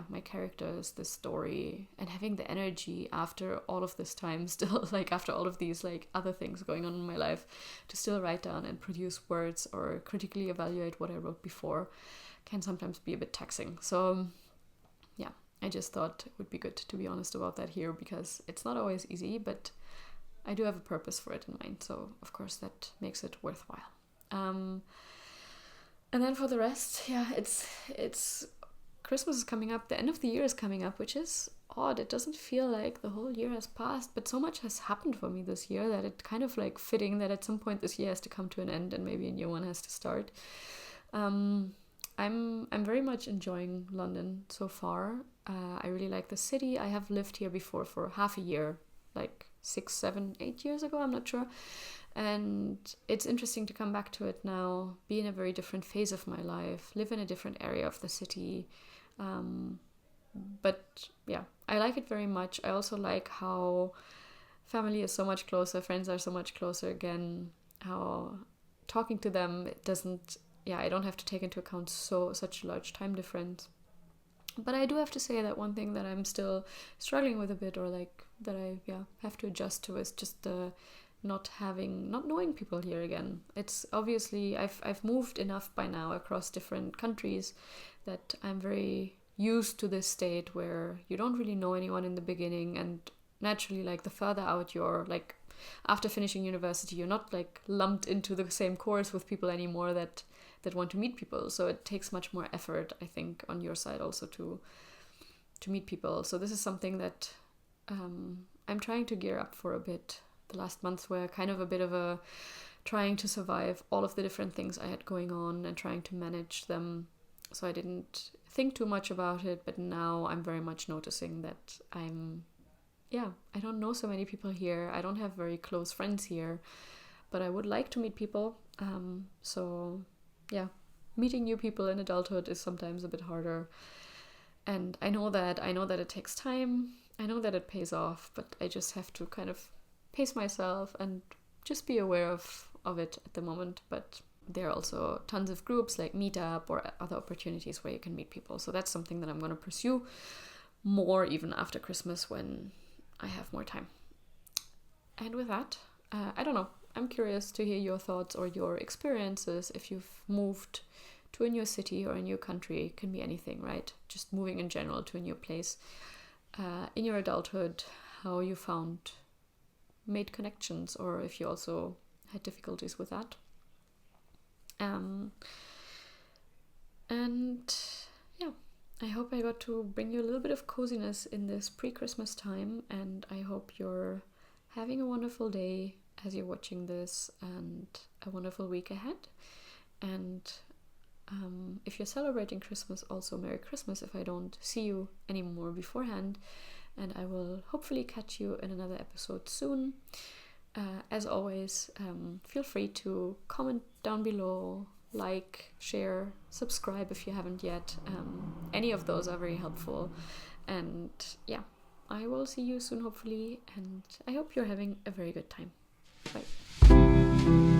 my characters, the story, and having the energy after all of this time still, like after all of these like other things going on in my life, to still write down and produce words or critically evaluate what I wrote before can sometimes be a bit taxing. So yeah, I just thought it would be good to be honest about that here, because it's not always easy, but I do have a purpose for it in mind, so of course that makes it worthwhile. And then for the rest, it's Christmas is coming up, the end of the year is coming up, which is odd. It doesn't feel like the whole year has passed, but so much has happened for me this year that it kind of like fitting that at some point this year has to come to an end and maybe a new one has to start. I'm very much enjoying London so far. I really like the city. I have lived here before for half a year, like 6, 7, 8 years ago, I'm not sure. And it's interesting to come back to it now, be in a very different phase of my life, live in a different area of the city. But yeah, I like it very much. I also like how family is so much closer, friends are so much closer again, how talking to them, it doesn't, I don't have to take into account such a large time difference. But I do have to say that one thing that I'm still struggling with a bit, or like that I have to adjust to, is just the not knowing people here again. It's obviously I've moved enough by now across different countries that I'm very used to this state where you don't really know anyone in the beginning, and naturally, like, the further out you're, like, after finishing university, you're not like lumped into the same course with people anymore that want to meet people. So it takes much more effort, I think, on your side also to meet people. So this is something that I'm trying to gear up for a bit. The last months were kind of a bit of a trying to survive all of the different things I had going on and trying to manage them. So I didn't think too much about it, but now I'm very much noticing that I don't know so many people here. I don't have very close friends here, but I would like to meet people. Meeting new people in adulthood is sometimes a bit harder. And I know that it takes time. I know that it pays off, but I just have to kind of pace myself and just be aware of it at the moment. But there are also tons of groups like Meetup or other opportunities where you can meet people. So that's something that I'm going to pursue more even after Christmas when I have more time. And with that, I don't know. I'm curious to hear your thoughts or your experiences if you've moved to a new city or a new country. It can be anything, right? Just moving in general to a new place. In your adulthood, how you made connections, or if you also had difficulties with that. I hope I got to bring you a little bit of coziness in this pre-Christmas time, and I hope you're having a wonderful day as you're watching this, and a wonderful week ahead. And if you're celebrating Christmas, also Merry Christmas if I don't see you anymore beforehand, and I will hopefully catch you in another episode soon. As always, feel free to comment down below, like, share, subscribe if you haven't yet. Any of those are very helpful. And I will see you soon, hopefully, and I hope you're having a very good time. Bye.